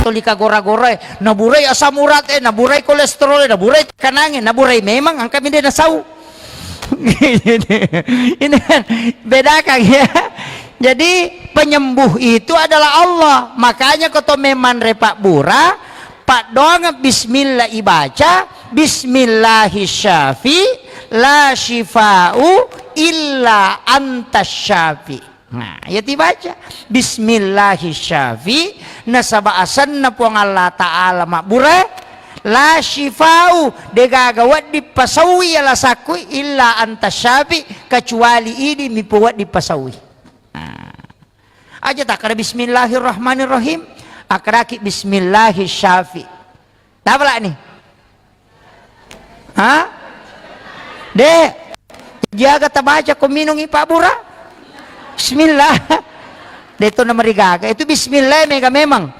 Katolika gora-gora naburay asam urat naburay kolesterol naburay kanangin naburay memang ang kami din nasaw. Ini kan bedakan ya. Jadi penyembuh itu adalah Allah. Makanya kalau memang repak bura pak doang bismillah ibaca bismillahirrahmanirrahim la shifa'u illa antas syafi. Nah, ya dibaca bismillahirrahmanirrahim nasabaasan na po ang Allah Ta'ala makbura la shifa'u degagawat di pasawi ala sakui illa anta syafi kecuali ini mipuat di pasawi. Nah, aja tak ada bismillahirrahmanirrahim akraki bismillahirrahmanirrahim tabla nih dek jaga tabaca kuminungi Pak Bura bismillah itu nama rigaga itu bismillah mega memang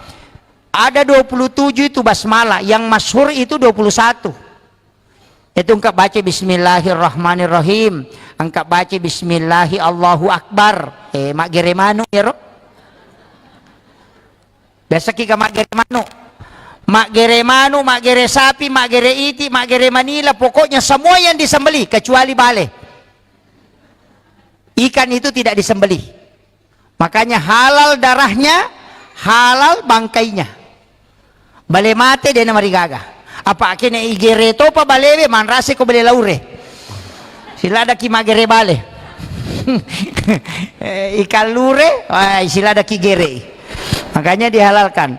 ada 27 itu basmalah yang masyhur itu 21 itu engkau baca bismillahirrahmanirrahim engkau baca bismillahi Allahu Akbar mak geremanu ya roh biasa kita mak geremanu mak geremanu mak gere sapi mak gere iti mak gere manila pokoknya semua yang disembelih kecuali bale ikan itu tidak disembelih makanya halal darahnya halal bangkainya bale mate dia nama rigaga apa akhirnya igere to pa balewe manrase ko bale laure sila ada ki magere bale ikan lure sila ada ki gere makanya dihalalkan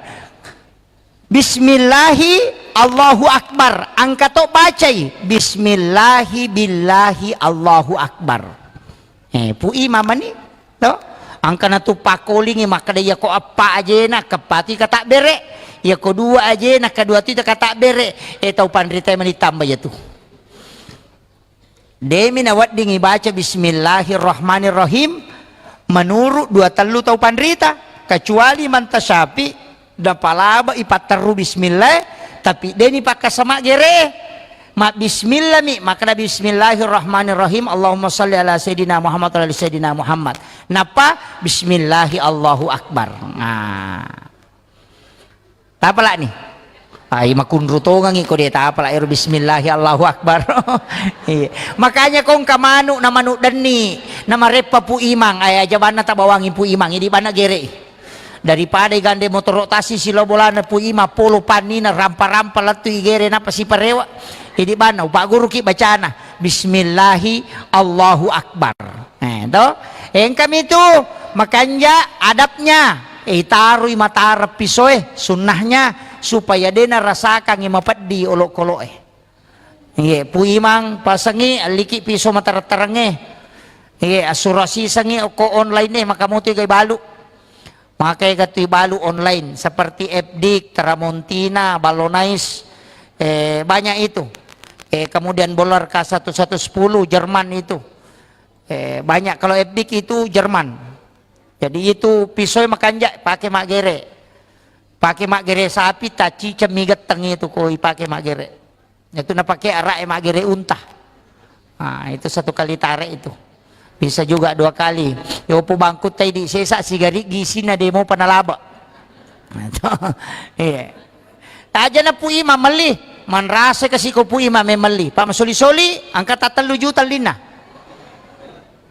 bismillahi Allahu Akbar angka to bacai bismillahi billahi Allahu Akbar pui mama ni to angka na tu pakoling maka dia ko apa aja nak kepati kata bere ya ko dua aja nak kedua tu kata bere tau pandrita man ditambah ya tu demi nawat dingi baca bismillahirrahmanirrahim menurut dua telu tau pandrita kecuali mantasapi dan palaba ipat teru bismillah tapi deni pakai sama gere mak bismillah mi maka bismillahirrahmanirrahim Allahumma shalli ala sayyidina Muhammad wa ala sayyidina Muhammad napa bismillahi Allahu Akbar nah tapala nih ay makunrutongan ngiko dia tapala ero bismillahi Allahu Akbar makanya kong kamanu na manu dani nama repa pu imang ay jabana tabawangin pu imang ini bana gere daripada gande motor rotasi silo bolana pu ima polo panina rampa-rampa latu igere napa si parewa ini bana Pak Guru ki bacana bismillahi Allahu Akbar to yang kami itu makanya adabnya taruh mata pisoe sunnahnya supaya dena rasakan ngimapad di olok-kolok pu imang pasangi aliki piso mata terenge asurasi sangi ko online maka muti kay balu makai katui balu online seperti Epdik, Tramontina, Balonais banyak itu kemudian Bolar K1110 Jerman itu banyak kalau Epdik itu Jerman jadi itu pisau makanjak pakai mak gere sapi taci cemigat tengi itu koi pakai mak gere itu na pakai arak mak gere untah nah itu satu kali tarik itu bisa juga dua kali yo po bangkut tay di sesa sigari gisi na demo panalaba taja na pu ima mali manrasa kasi ko pu ima memali pa masoli-soli angka 3 juta lina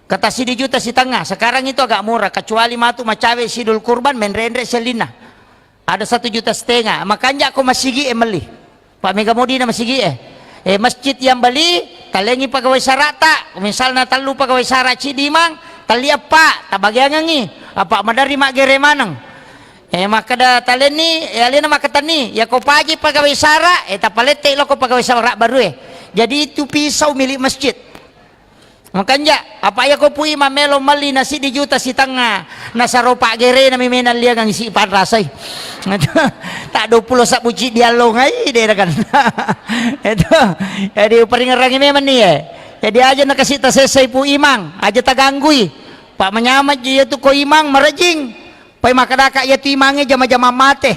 kata si juta si tengah sekarang itu agak murah kecuali matu macawe sidul kurban menrendre selina ada 1,5 juta makanya aku masigi mali pak megamodi na masigi masjid yang beli talengi pegawai sarata misalnya talu pegawai sarat cidimang taliap pak tabagyan ngi apa madari mak gere manang maka da taleni alina makatani ya ko pagi pegawai sara tapalete lo ko pegawai sara baru jadi itu pisau milik masjid makanya apa ya ko pui mamelo mali nasi di juta si tengah nasaro pak gere na mimenan liya ngang isi pan rasay tak 20 sak puji dialong ai dia kan itu jadi peringerang ini memang nih jadi aja nak kasih tasesai pu imang aja taganggui pak menyamat dia tu ko imang merejing pai makadaka ya tu imange jama-jama mate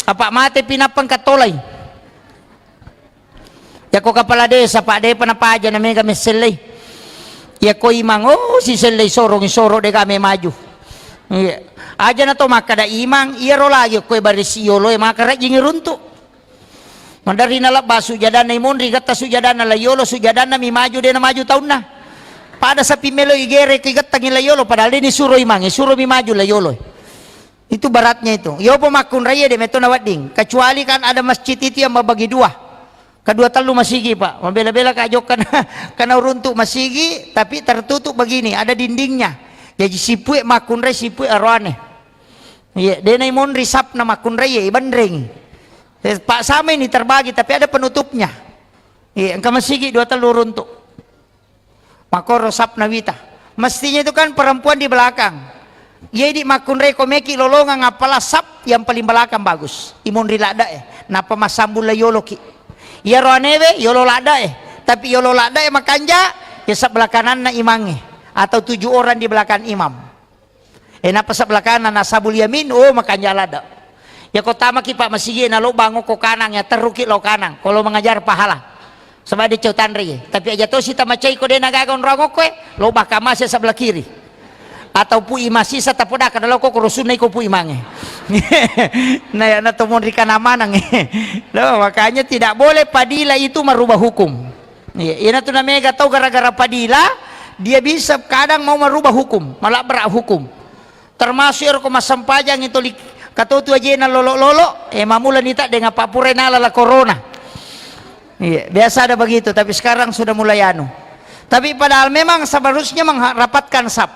apa mate pinapang katolay ya ko kepala desa pak de panapa aja namanya kami selai ya ko imang si selai sorong soro de kami maju Iya. Aja na to maka da imang iya ro lagi kue baris yolo maka ra jingi runtu. Mandari na labba sujadana imon rigata sujadana la yolo sujadana mi maju de na maju taun na. Pada sa pimelo igere kigat tangin la yolo padahal ini suruh imang suruh mi maju la yolo. Itu baratnya itu. Yo pemakun raya de meto na wading. Kecuali kan ada masjid itu yang membagi dua. Kedua telu masigi pak. Membela-bela kajok karena runtuk masigi tapi tertutup begini ada dindingnya. Jadi sipue makun raya sipue arwane. Iya, denai mon risap na makun raya ibandring. Pak sama ini terbagi tapi ada penutupnya. Iya, engkau masigi dua telu runtuk. Makoro sap nawita. Mestinya itu kan perempuan di belakang. Jadi makun raya komeki lolongan ngapalah sap yang paling belakang bagus. Imun rilada napa masambul la yoloki. Ya roanewe yolo lada tapi yolo lada makanja ya sebelah kanan na imange. Atau 7 orang di belakang imam. Napa sebelah kanan nasabul yamin makanya lada. Ya kota maki pak masih na lo bango ko kanang ya teruki lo kanang. Kalau mengajar pahala. Sama di ceutan ri. Tapi aja to sita macai ko de nagagon rango koe lo bakama sa sebelah kiri. Atau pu imasi sa tapoda kada lo ko rusunai ko pu imange. Nah ya na to mon rikana manang. Lo makanya tidak boleh padila itu merubah hukum. Iya na to na mega tau gara-gara padila dia bisa kadang mau merubah hukum, malah berak hukum. Termasuk ko masampajang itu katotu aja na lolo-lolo, mamulan ita dengan papure nala la corona. Iya, biasa ada begitu, tapi sekarang sudah mulai anu. Tapi padahal memang seharusnya merapatkan sap.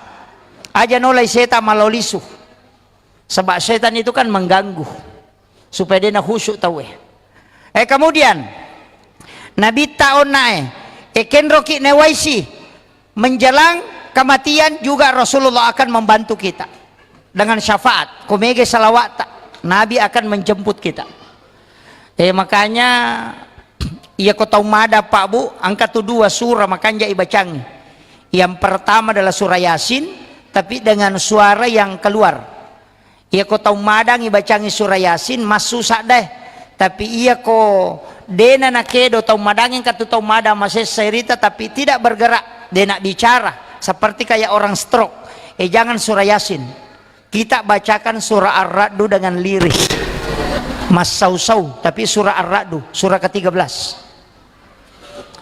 Aja nolai setan malolisu. Sebab setan itu kan mengganggu supaya dia khusyuk tahu. Kemudian Nabi taon nae, eken roki newaisi. Menjelang kematian juga Rasulullah akan membantu kita dengan syafaat komege salawat Nabi akan menjemput kita makanya iya kau tahu mada pak bu angkat 2 surah makanya ibacang yang pertama adalah surah Yasin tapi dengan suara yang keluar iya kau tahu madang ibacangi surah Yasin mas susah deh tapi iya kau dena nakedo tahu madang yang katu tahu mada masih cerita tapi tidak bergerak dia nak bicara seperti kayak orang stroke. Jangan surah Yasin. Kita bacakan surah Ar-Ra'du dengan lirih. Mas sau-sau tapi surah Ar-Ra'du surah ke-13.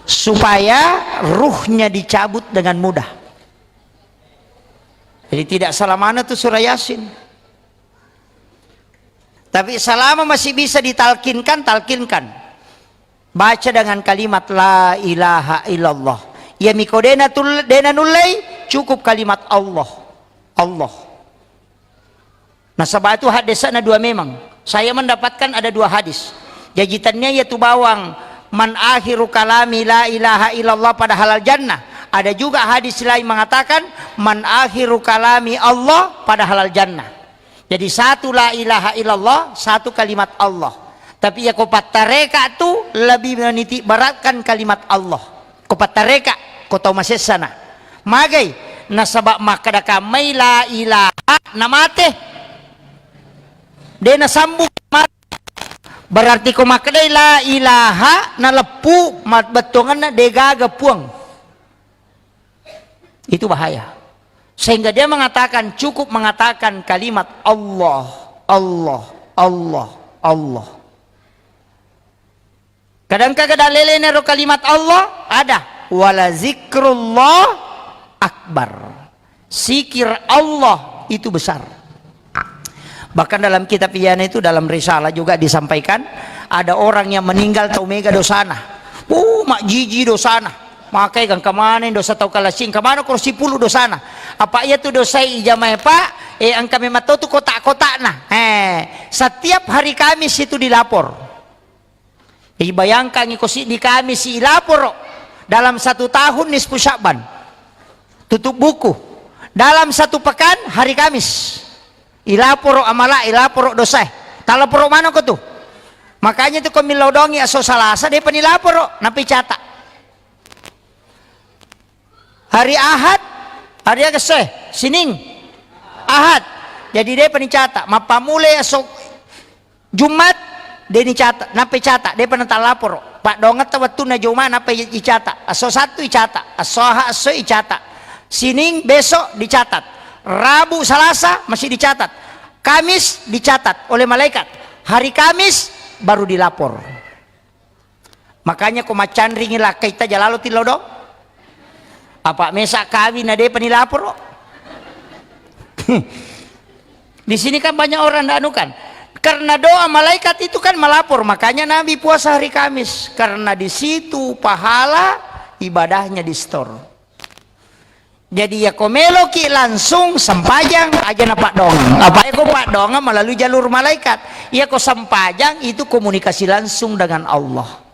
Supaya ruhnya dicabut dengan mudah. Jadi tidak salah mana tuh surah Yasin. Tapi selama masih bisa ditalkinkan, talkinkan. Baca dengan kalimat la ilaha illallah. Ya mikodena dena nulai cukup kalimat Allah. Allah. Nah sebab itu hadisnya 2 memang. Saya mendapatkan ada 2 hadis. Jajitannya yaitu bawang man akhiru kalami la ilaha illallah pada halal jannah. Ada juga hadis lain mengatakan man akhiru kalami Allah pada halal jannah. Jadi 1 la ilaha illallah, 1 kalimat Allah. Tapi ya kopat tareka tu lebih menitik beratkan kalimat Allah. Kopat tareka kau tahu masih sana magai nasabak makada kamai la ilaha namate dia nasambung berarti kau makadai la ilaha na lepu mat betongan na degaga puang itu bahaya sehingga dia mengatakan cukup mengatakan kalimat Allah Allah Allah Allah kadang-kadang lele nero kalimat Allah ada wala zikrullah akbar zikir Allah itu besar bahkan dalam kitab Iyana itu dalam risalah juga disampaikan ada orang yang meninggal tau mega dosana mak jiji dosana makanya kan kemana dosa tau kalasing kemana kursi 10 dosana apa ia tuh dosa ijamah pak angka memang tuh kotak-kotak nah setiap hari Kamis itu dilapor bayangkan di Kamis dilapor dalam 1 tahun nisfu Sya'ban tutup buku dalam 1 pekan hari Kamis ilaporo amala ilaporo dosa talaporo mana ko tuh makanya tuh komilodongi aso salasa dia penilaporo napi catak hari Ahad hari Agase sining Ahad jadi dia penicatak mapamule aso Jumat dia dicatat napi catak dia penental lapor pak donget waktu na Jumat napi dicatat aso 1 dicatat aso ha aso dicatat sining besok dicatat Rabu, Selasa masih dicatat, Kamis dicatat oleh malaikat, hari Kamis baru dilapor. Makanya kumacan ringilah kita jalalo tilo do. Apa mesa kawin ade penilapor. Di sini kan banyak orang ndak anukan. Karena doa malaikat itu kan melapor, makanya Nabi puasa hari Kamis, karena di situ pahala ibadahnya di store. Jadi ya komelo ki langsung sempajang aja na Pak Dong. Apa ko Pak Dong melalui jalur malaikat. Ya ko sempajang itu komunikasi langsung dengan Allah.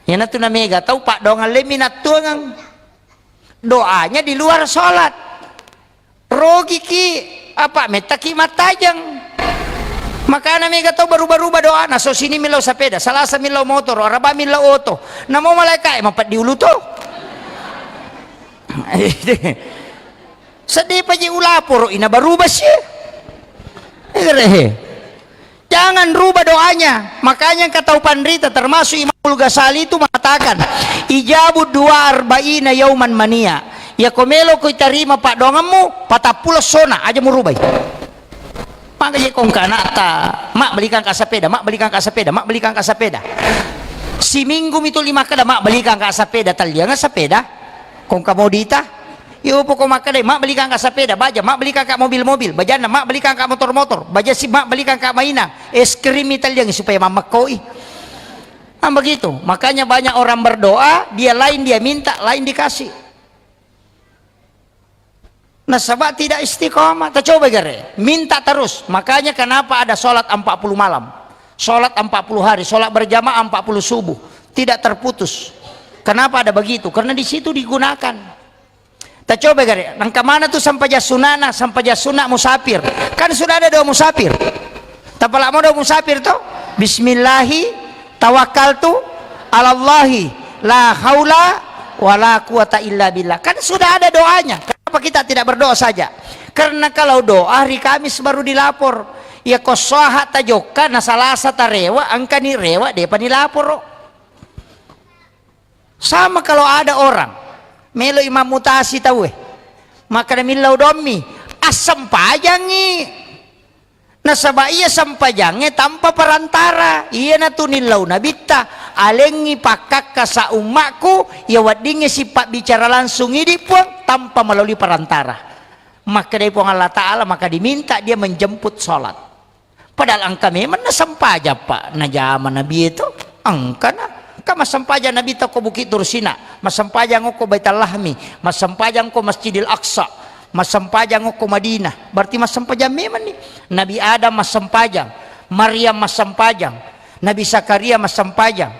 Ya na tu na mega tahu Pak Dong le minat tuang doanya di luar salat. Rogi ki apa metaki matajang. Maka na mega tahu baru-baru doa na so sini milau sepeda, Salasa milau motor, Araba milau auto. Namo malaikat mapat diulu to. Sedih pa ulapor ina barubah sih. Jangan rubah doanya. Makanya kata Pandrita termasuk Imam Ghazali itu mengatakan ijabud dua arba'ina yauman mania. Ya komelo ko terima Pak dongamu patapul sona aja mau rubah. Makanya kong kanata, mak belikan ka sepeda, mak belikan ka sepeda, mak belikan ka sepeda. Si minggu itu 5 kada mak belikan ka sepeda talia nga sepeda. Kung kamodita, iyo po kumakadai, mak belikan ka sepeda, baja, mak belikan ka mobil-mobil, bajana, mak belikan ka motor-motor, baja si mak belikan ka mainan, es krim Italian supaya mamakoi. Begitu, makanya banyak orang berdoa, dia lain dia minta, lain dikasih. Nasabah tidak istiqomah, tak coba gare, minta terus. Makanya kenapa ada sholat 40 malam, sholat 40 hari, sholat berjamaah 40 subuh, tidak terputus. Kenapa ada begitu? Karena di situ digunakan. Tak coba gare, nang mana tuh sampai sunana, sampai sunah musafir. Kan sudah ada doa musafir. Tapala mau doa musafir tuh, Bismillahi tawakkaltu alallahi la haula wala quwata illa billah. Kan sudah ada doanya. Kenapa kita tidak berdoa saja? Karena kalau doa hari Kamis baru dilapor. Ya kosoha tajoka na Salasa tarewa, angka ni rewa depan dilapor. Sama kalau ada orang melo imam mutasi tahu maka milau domi asam pajangi nasaba iya sampajangnya tanpa perantara iya na tunilau nabita alengi pakak kasa umakku ya wadingnya sifat bicara langsung ini pun tanpa melalui perantara. Maka dari Allah Ta'ala maka diminta dia menjemput sholat. Padahal angka memang nasampaja Pak na zaman Nabi itu angka na ka masampajang Nabi ta ko Bukit Dursina, masampajang ko Baitul Lahmi, masampajang ko Masjidil Aqsa, masampajang ko Madinah. Berarti masampajang memang nih. Nabi Adam masampajang, Maryam masampajang, Nabi Zakaria masampajang.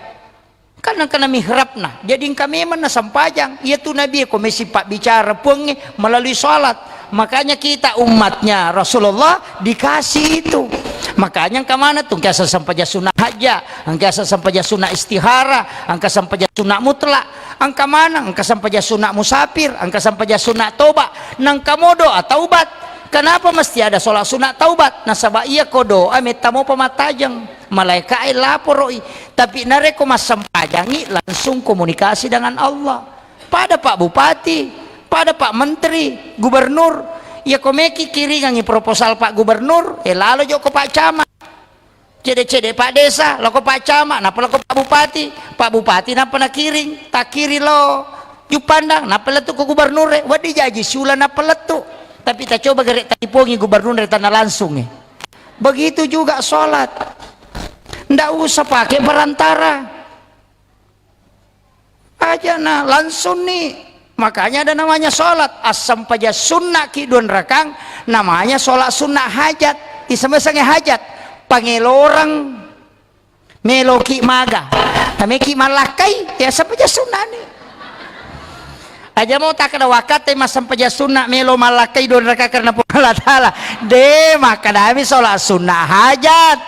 Karena mihrabna. Jadi kami memang nasampajang. Ia tu Nabi ko mesti pak bicara pengi melalui salat. Makanya kita umatnya Rasulullah dikasih itu. Makanya kemana tuh angka sampai sunnah haja, angka sampai sunnah istihara, angka sampai sunnah mutlak, angka mana angka sampai sunnah musafir, angka sampai sunnah tobat, nang kamodo atau taubat. Kenapa mesti ada sholat sunat taubat? Nasabah iya kodo amit tamu pematajang malaikat laporoi, tapi nareko mas sempajangi langsung komunikasi dengan Allah. Pada Pak Bupati, pada Pak Menteri, Gubernur, ya komeki kiri ngangi proposal Pak Gubernur, lalu joko Pak Camat, cede-cede Pak Desa, lo Pak Camat, napa lo Pak Bupati napa na kiring, tak kiri lo, jupandang, napa letu ke Gubernur, wadi jaji sulan napa letu. Tapi kita coba gerek taipongi gubernur dari tanah langsung begitu juga sholat ndak usah pakai perantara aja nah langsung nih. Makanya ada namanya sholat asam paja sunnah kidun rakang, namanya sholat sunnah hajat disemesangnya hajat pangelo orang meloki maga tameki malakai ya sapaja sunnah nih aja mau tak ada wakat mas sampai sunnah melo malakai don raka karena Allah Ta'ala de maka dami sholat sunnah hajat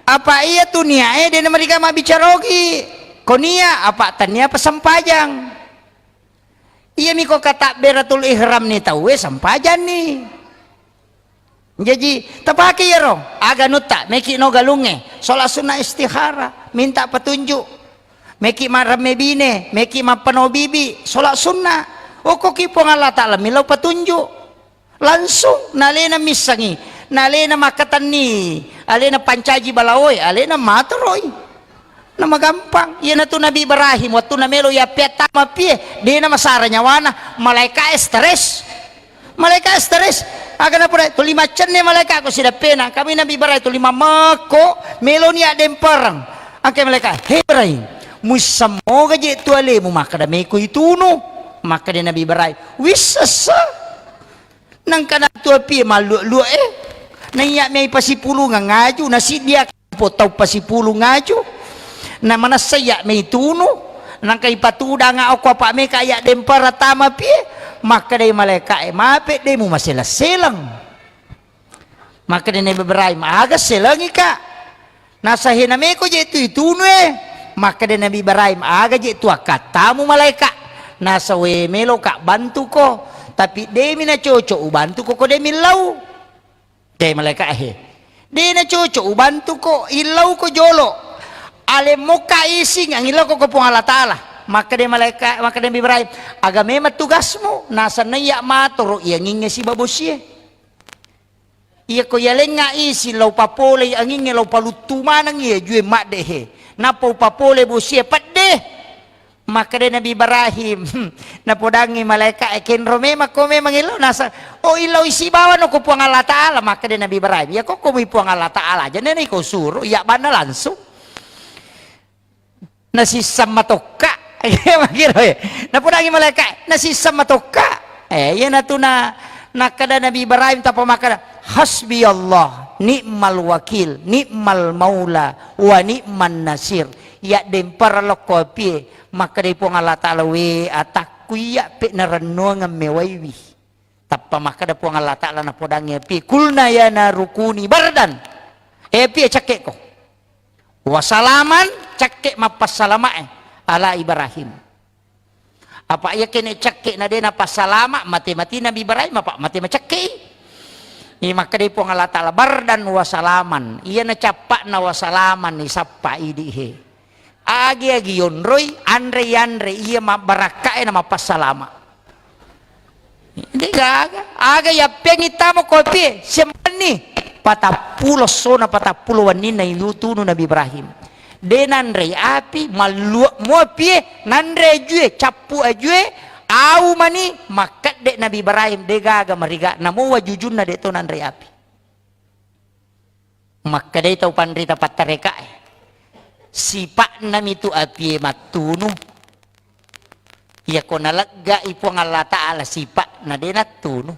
apa iya tuh nia dia mereka mah bicarogi konia apa tania pesampajang iya miko kata beratul ihram nih tahu sampajan nih jadi tapaki ya roh aga nuta meki no galunge sholat sunnah istihara minta petunjuk meki marame bine, meki mapano bibi, sholat sunnah. kok kipo ng Allah Ta'ala milaw patunjuk langsung nalena misangi nalena makatan ni alena pancaji balaoy alena matoroy na magampang yan na to Nabi Ibrahim waktu na melo ya petama pie di na masara nyawana malaika stres aga na po ito lima chan ni malaika ko sila pena kami Nabi Ibrahim ito lima mako melo niya demparang ang kay malaika hey Ibrahim musamo gaji ito ali mo makadami ko ituno maka di Nabi Ibrahim wisasa nang kanatu api malu nanya may pasipulo nga ngaju nasidia po taw pasipulo ngaju na manasaya may tuno nang kay patuda nga ako pa may kaya dem para tama pi maka day malaika mape day mo masila-silang maka day Nabi Ibrahim aga silang ika nasa hiname ko dito ituno maka day Nabi Ibrahim aga dito akatamu malaika nasa we melo ka bantu ko tapi demi na coco ubantu ko demi lau demi malaikat demi na coco ubantu ko ilau ko jolo ale moka ising ang ilau ko pong Allah Ta'ala maka demi malaikat maka demi Ibrahim agame matugasmu nasa naya matoro iya nginge si babosye iya ko yaleng nga isi lau papole ang nginge lau palutumanang iya juwe mak dehe napo papole bosye pat deh maka din Nabi Ibrahim napodangi malaikat ken rome mako memang ilaw nasa ilaw isibawan ko po ang Allah Ta'ala maka din Nabi Ibrahim ya ko kumi po ang Allah Ta'ala dyan na ko suro ya ba na langsung nasisam matoka napodangi malaikat nasisam matoka yan na to na nakada Nabi Ibrahim tapa maka hasbi Allah ni'mal wakil ni'mal maula wa ni'man nasir ya dem para lokopi maka day po nga Allah Ta'ala we atakuya pe naranno nga mewaywi tappa maka da po nga Allah Ta'ala na podang pi kulna ya na rukuni bardan pi cakke ko wasalaman cakke mapasalama ala Ibrahim apa ya kene cakke na de na pasalama mati Nabi Ibrahim apa mati macakke maka day po nga Allah Ta'ala bardan wasalaman iya na capa na wasalaman ni sappa idihe agi yonroy andre iya mabaraka na mapasalama hindi aga ya pengita mo kopi siyempre patapulo so na patapulo wanin na ilutuno Nabi Ibrahim de nandre api maluak mo pie nandre jue capu ajue au mani makat de Nabi Ibrahim de gaga mariga namo wajujun na de to nandre api maka de tau pandrita patareka sipak nami tu api matuno ya ko nalagga ipo ang Allah Ta'ala sipak na din at tuno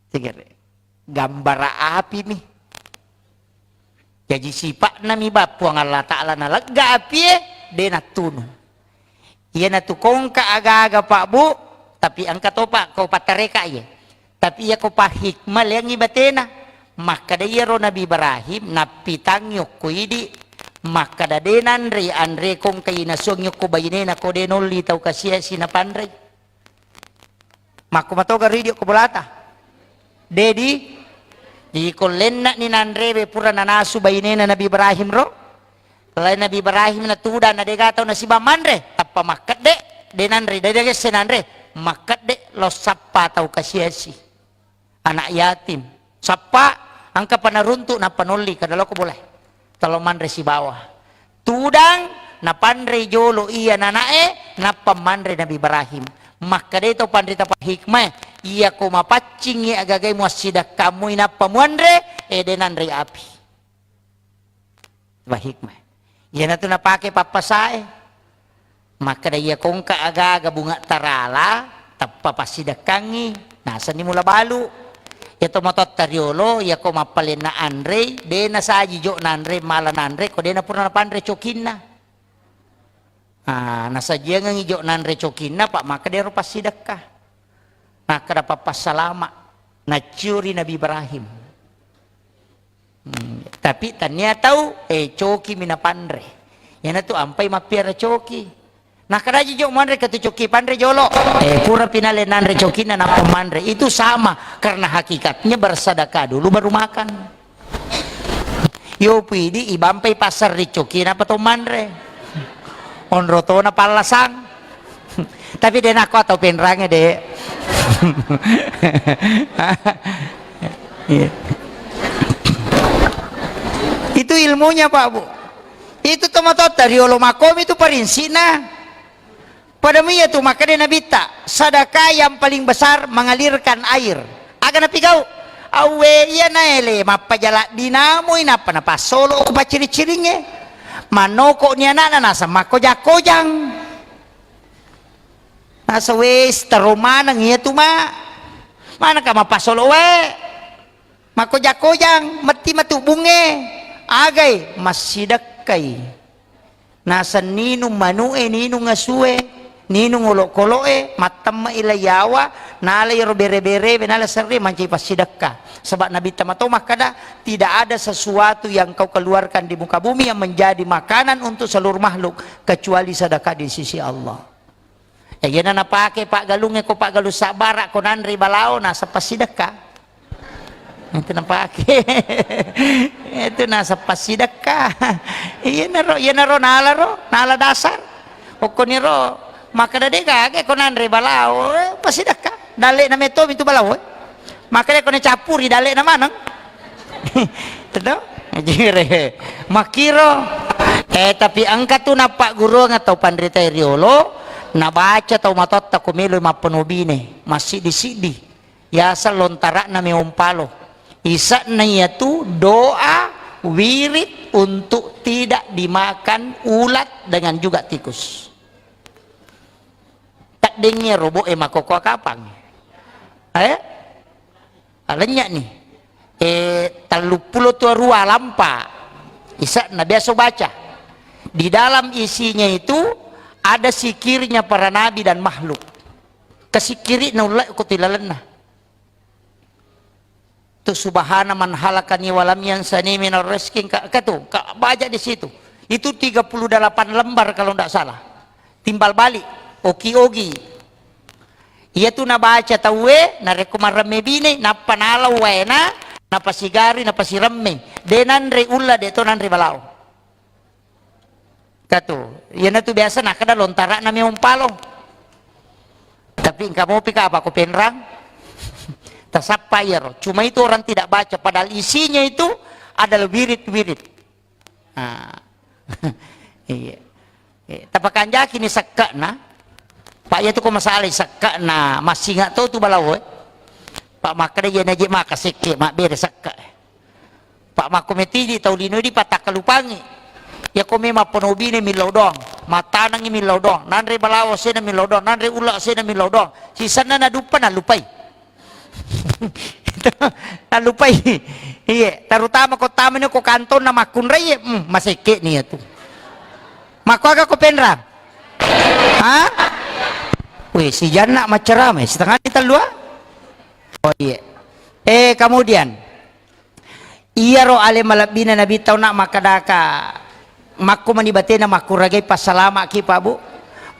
sige gambara api mi jadi sipak nami ba po ang Allah Ta'ala nalagga api din at tuno iya na tu kong kaaga-aga pa bu tapi ang katopa ko patareka iya tapi iya ko pa hikmal yang ibatena maka dayaro Nabi Ibrahim napitang yok ko idi maka dade andre kong kay nasong yung kubayine na ko denol litaw kasi sinapandre makumatoga radio ko bulata dedi di kolen na ni nandre be pura nanasu bayine na Nabi Ibrahim ro lain Nabi Ibrahim na tuda na degataw na si bamandre tappa makat de nandre de senandre makat de lo sappa taw kasi anak yatim sappa ang kapanarunto na panuli kadalo ko boleh talo mandre si bawah tudang na pandre jolo iya nanae na pamandre Nabi Ibrahim maka dito pandre pa hikmah iya ko mapacing agagay mo sidak kamu ina pamuandre denandre api ba hikmah iya na to napake papasae maka da iya kong kaaga bunga tarala tappa pasidak kangi nasa ni mula balu ito motot tariolo ya ko mapalin na andre de na sa jo na andre mala na andre ko de na pura na pandre chokin na nasa dia nga ngijo na andre chokin na pak maka de ro pasidak ka maka dapat pasalama na curi Nabi Ibrahim tapi tanya tahu choki mina pandre yan na to ampay mapiara choki nakaraji jo mandre katu coki pandre jolo pura pinale nandre coki na pamandre itu sama karena hakikatnya bersedekah dulu baru makan yo pidi ibampay pasar di coki na pato mandre onroto na palasang Tapi dia nak atau penrangnya deh. Itu ilmunya Pak Bu. Itu tomatot dari olo makom itu parinsina. Pada mia tu makanya Nabi tak sedekah yang paling besar mengalirkan air. Aga napi kau. Awe iya naele mapajala dinamo inapa na pasolo pa ciri-cirinya. Manoko niya na nasa makojak-kojang. Nasa wes terumana ngiya tu ma. Mana ka mapasolo we? Makojak-kojang mati matubunge. Agay masidakkay. Nasa ninong manue ninong ngasuwe. Ninong ulo-koloe, matam mailayawa, nalay robere-bere, nalay sari, mancay pasidakka. Sebab Nabi Tamato makada tidak ada sesuatu yang kau keluarkan di muka bumi yang menjadi makanan untuk seluruh makhluk kecuali sedekah di sisi Allah. Yan na napake Pak Galungnya ko Pak Galu sabara ko nanri balao nasa pasidakka. Itu napake. Itu nasa pasidakka. Yan na ro nala dasar. O koniro maka dade kage konan re balao pasidaka dale na meto itu balao maka ko na capuri dale na manang tedo jire makiro tapi angkat tu na Pak Guru atau pandrita riolo na baca tau matot ta kumilo mapenubine masih disidi yasa lontara na meumpalo isa na yaitu doa wirid untuk tidak dimakan ulat dengan juga tikus. Dengnya robo makoko kapang alanya nih 32 rua lampa isa na biasa baca di dalam isinya itu ada sikirnya para nabi dan makhluk kesikiri na ulai ko tilalan na tu subhana man halakani walam yansani minar rizqin katu baca di situ itu 38 lembar kalau tidak salah timbal balik oki-ogi iya tu na baca tawe na rekomarame bine na panalaw na pasigari na pasirame denan re ulla de to nan re balao katu iya na tu biasa na kada lontara na may umpalo tapi kamu pika apa ko penrang tasapayero cuma itu orang tidak baca padahal isinya itu adalah wirid-wirid iya tapakan jaki ni sakka na Pak ya tu ko masalah sakka na masih nggak tahu tu balawo Pak makade ya naji maka sekke mak bere sakka Pak makometi di taulino di patak kalupangi ya ko mema ponobine milaw dong matanang milaw dong nanre balawo sena milaw dong nanre ula sena milaw dong sisana na dupa na lupay na lupay iya terutama ko tamanyo ko kanton na makunray maseke niya tu makwaga ko penra ha wih, si Jana macerame setengah kita dua. Oh iya. Kemudian iya ro ale malabina nabi tau nak makadaka makku manibatena makku ragai pasalama ki Pak Bu.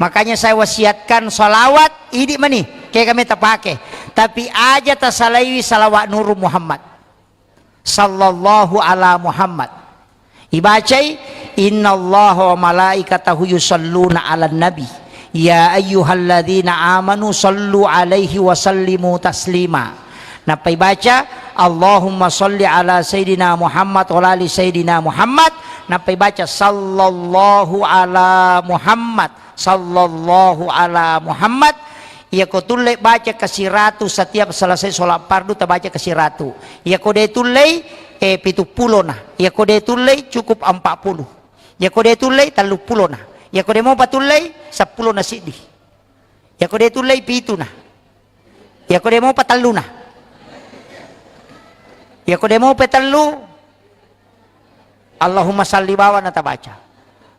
Makanya saya wasiatkan salawat ini mani kayak kami terpakai. Tapi aja tasalaiwi salawat Nur Muhammad sallallahu ala Muhammad. Ibacai innallaha wa malaikatahu yusalluna ala nabi. Ya ayyuhalladzina amanu sallu alaihi wa sallimu taslima. Napai baca Allahumma salli ala sayyidina Muhammad wa ali sayyidina Muhammad. Napai baca sallallahu ala Muhammad sallallahu ala Muhammad. Ya ko tulai baca kasih ratu setiap selesai sholat fardu ta baca kasih ratu. Ya ko de tulai 70 nah. Ya ko de tulai cukup 40. Ya ko de tulai 30 nah. Ya ko de mo patulay 10 na sidi. Ya ko de tulay 7 na. Ya ko de mo patalo na. Ya ko de mo patalo. Allahumma salli bawa na tabaca.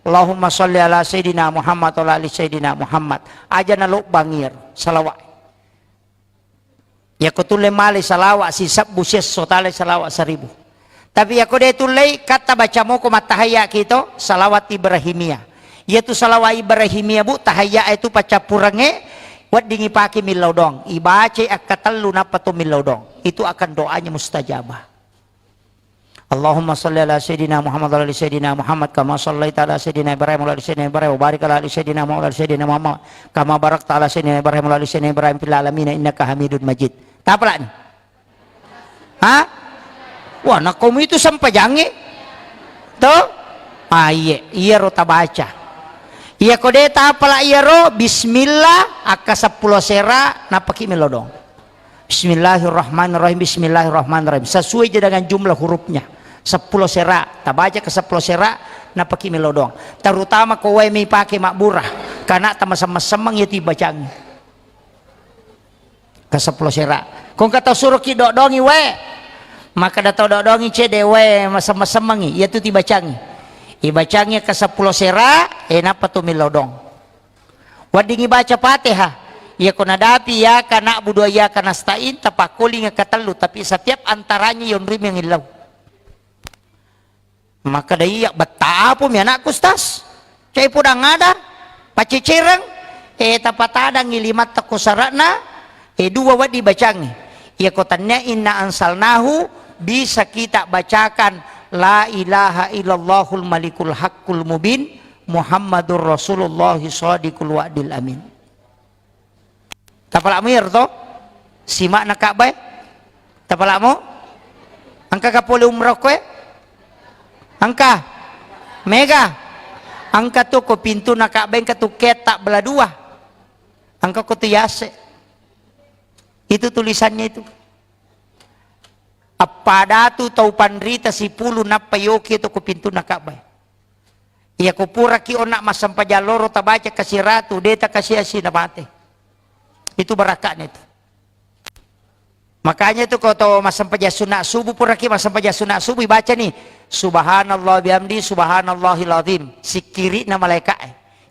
Allahumma salli ala sayyidina Muhammad wa ali sayyidina Muhammad. Aja na lo bangir salawat. Ya ko tulay mali salawat si sabbu ses sotale salawat 1000. Tapi ya ko de tulay kata baca mo ko matahaya kito salawat Ibrahimiyah. Yaitu salawat Ibrahimiyah Bu tahaya itu pacapurange wat dingi pake milaw dong ibace akatalu na pato milaw dong itu akan doanya mustajabah. Allahumma salli ala sayyidina Muhammad wa ala ali sayyidina Muhammad kama shallaita ala sayyidina Ibrahim wa ala ali sayyidina Ibrahim wa barik ala ali sayyidina Muhammad wa ala ali sayyidina Muhammad kama barakta ala sayyidina Ibrahim wa ala ali sayyidina Ibrahim fil alamin innaka Hamidun Majid. Tak pula ni? Ha? Wah, nak kamu itu sampai jange. Tuh? Ah iya ro tabaca. Iya kode ta pala iya ro bismillah aka 10 sera napaki melodong. Bismillahirrahmanirrahim, bismillahirrahmanirrahim. Sesuai je dengan jumlah hurufnya. 10 sera, tak baca ke 10 sera, napaki melodong. Terutama kowe mi pakai makburah, karena sama-sama semang ya tiba canggih. Ke 10 sera. Kau kata suruh ki dodongi we, maka datang dodongi cedewe sama-sama semangi, ya tu tiba canggih. Iba canggih ke 10 sera, napa tu melodong. Wadingi baca Fatihah. Ya kena dapi ya kana budaya ya kana stain tapakuli nga katelu tapi setiap antaranya yon rim yang ilaw. Maka daya betapa mi anak kustas. Cai pudang ada pacicireng tapatada ngilimat takusarana dua wadi bacang. Ya kotannya inna ansalnahu bisa kita bacakan la ilaha illallahul malikul haqqul mubin Muhammadur Rasulullah shadiqul wa'dil amin. Tapalak mo yer to? Simak na kabay? Tapalak mo? Angka kapuli umrah ko Angka? Mega? Angka to ko pintu na kabay ka to ketak beladua. Angka ko to yase. Itu tulisannya itu. Apada tu tau pandrita si pulu na payoki to ko pintu na kabay. Iya ko pura ki onak masampajaloro tabaca kasiratu deta kasiasi na mate. Itu barakatnya itu. Makanya itu kalau masam paja sunat subuh puraki masam paja sunat subuh baca nih subhanallah bihamdi subhanallahil azim sikiri na malaikat.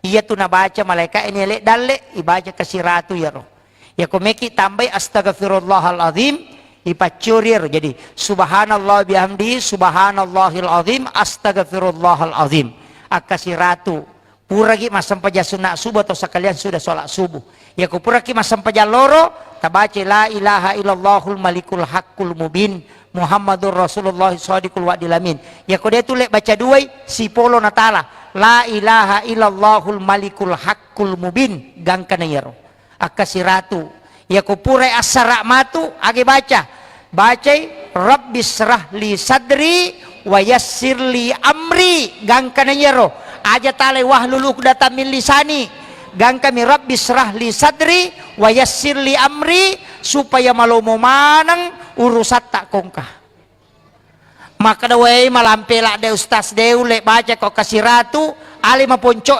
Iya tuh na baca malaikat ini lek dalek ibaca kasiratu ya roh. Ya komeki tambah astaghfirullahal azim ipacurir jadi subhanallah bihamdi subhanallahil azim astaghfirullahal azim akasiratu puragi masam paja sunat subuh atau sekalian sudah sholat subuh. Ya kupuraki masam pajaloro tabaca la ilaha illallahul malikul haqqul mubin Muhammadur Rasulullah shadiqul wa'dil amin. Ya ko dia tu lek baca duai si polo natala la ilaha illallahul malikul haqqul mubin gangkana yaro akasiratu. Ya kupurai asara matu age baca rabbis srah li sadri wa yassir li amri gangkana yaro aja tale wahlulu data min lisani gang kami rabbi srah li sadri wa yassir li amri supaya malomo manang urusat tak kongka. Maka dawai malampela de ustaz deu lek baca kok kasiratu ali maponco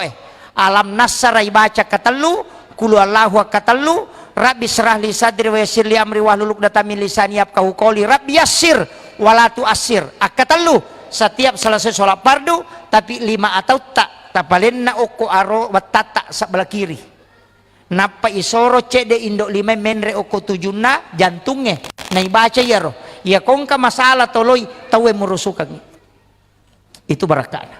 alam nasara baca katelu kulu allahu katelu rabbi srah li sadri wa yassir li amri wa hlul 'uqdatam min lisani yafqahu qawli rabbi yassir wala tu'assir akatelu setiap selesai sholat fardu tapi 5 atau tak tapalin na oko aro watata sebelah kiri napa isoro cede indok 5 menre oko 7 na jantungnya na ibaca ya roh ya kongka masalah toloi tawe murusukan itu barakana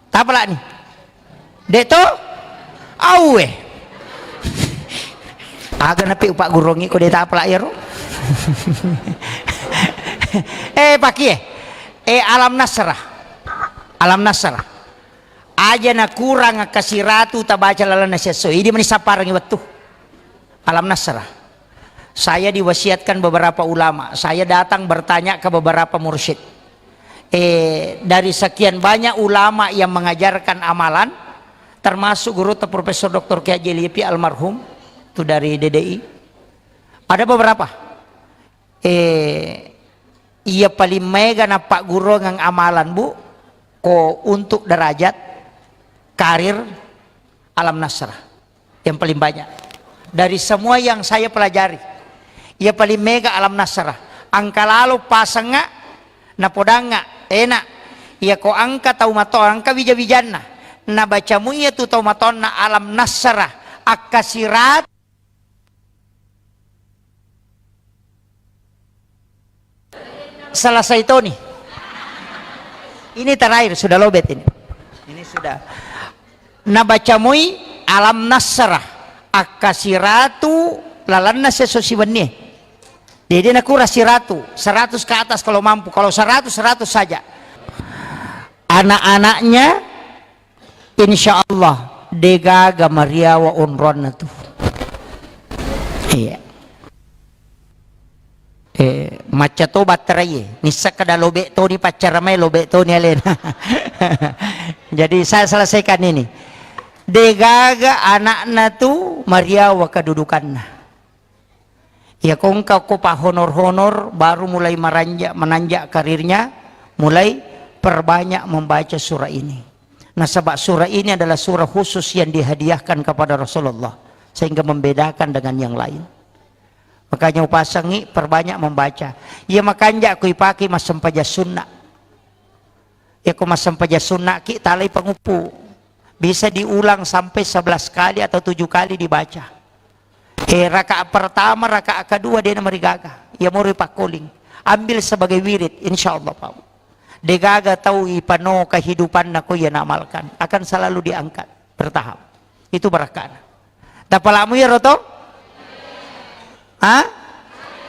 tapala nih deto awe aga napi upak gurongi ko deta tapala ya roh paki alam nasrah aja na kurang kasiratu tabaca lalana seso ini menisaparang iwatu alam nasrah. Saya diwasiatkan beberapa ulama, saya datang bertanya ke beberapa mursyid dari sekian banyak ulama yang mengajarkan amalan termasuk guru Profesor Dr. Kiai Jelipi almarhum itu dari DDI ada beberapa iya paling mega na pak guru ngang amalan bu ko untuk derajat karir alam nasrah yang paling banyak dari semua yang saya pelajari ia paling mega alam nasrah angka lalu pasanga na podanga enak ia ko angka tau maton angka bija-bijana na bacamu ia tu tau maton na alam nasrah akasirat selesai itu nih ini terakhir sudah lobet ini sudah nabacamui alam nasrah akasiratu lalanna sesosibani Jadi nak kurasi ratu 100 ke atas kalau mampu, kalau 100 saja. Anak-anaknya insya Allah degaga Maria wa unron tuh. Iya. Maca to baterai nisa kada lobe to ni pacar mai lobe to ni alen. Jadi saya selesaikan ini. Degaga anakna tu Maria wa kedudukanna. Ya kong kau pa honor-honor baru mulai menanjak karirnya, mulai perbanyak membaca surah ini. Nah, sebab surah ini adalah surah khusus yang dihadiahkan kepada Rasulullah sehingga membedakan dengan yang lain. Makanya upasangi perbanyak membaca. Ya makanya aku ipaki masam paja sunnah. Ya aku masam paja sunnah ki talai pengupu. Bisa diulang sampai 11 kali atau 7 kali dibaca. Rakaat pertama, rakaat kedua dia merigaga. Ya mau ripakuling. Ambil sebagai wirid insyaallah Pak. Degaga tahu ipano kehidupan aku yang amalkan akan selalu diangkat bertahap. Itu berkah. Tapalamu ya roto?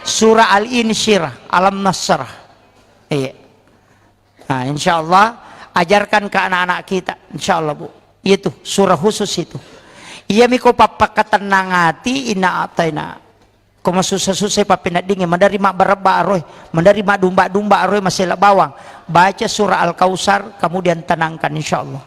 Surah Al-Insyirah, Alam Nasrah. Iya. Nah, insya Allah ajarkan ke anak-anak kita, insya Allah Bu. Itu surah khusus itu. Iya miko papa ketenangati ina ataina. Koma susah-susah papinat dingin, mandari mak berba aroy, mandari mak dumba aroy masih bawang. Baca surah Al-Kausar, kemudian tenangkan insya Allah.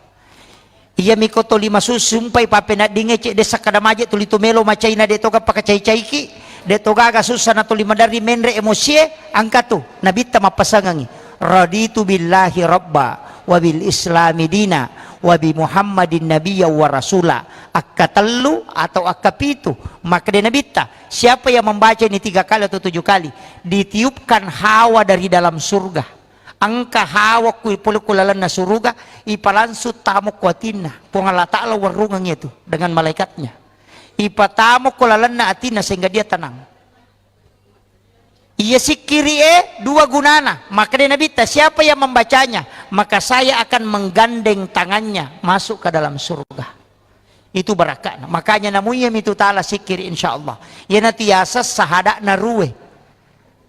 Iya miko to 5 sumpai papinat dingin cek desa kadamaje tulito melo macaina de toga pakacai-cai ki. Deto gaga susah na tuli madari menre emosi angkat tu nabita mapasangangi raditu billahi rabba wa bil islami dina wa bi muhammadin nabiyya wa rasula akkatallu atau akkapitu maka dia nabita siapa yang membaca ini 3 kali atau 7 kali ditiupkan hawa dari dalam surga angka hawa kulalan na surga ipalansut tamu kuatina pungala ta'ala warungannya itu dengan malaikatnya ipatamu kulalan na atina sehingga dia tenang. Ia sikiri 2 gunana. Maka dia nabita siapa yang membacanya maka saya akan menggandeng tangannya masuk ke dalam surga. Itu barakah. Makanya namanya itu ta'ala sikiri insyaallah. Ya natiasa sahada naruwe.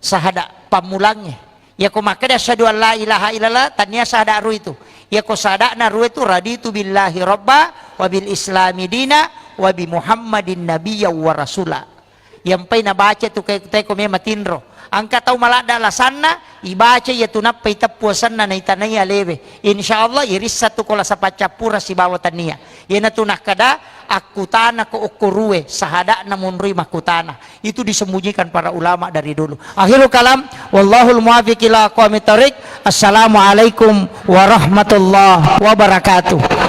Sahada pamulangnya. Ya ko maka dia syahadu an la ilaha illallah tanya sahada ru itu. Ya ko sahada naruwe itu raditu billahi rabba wa bil islami dina wa bi muhammadin nabiyya wa rasula. Yang pay nabaca tu kay ko may matinro. Angka tahu malada lasanna ibaca ya tunap pay tapuasan na itanaya lebe. Insyaallah iris satu kola sa pacapura si bawatan niya. Yan na tunak kada akutana ko ukuruwe sahada namun rimah kutana. Itu disembunyikan para ulama dari dulu. Akhirul kalam wallahul muwaffiq ila aqwamit thoriq. Assalamualaikum warahmatullahi wabarakatuh.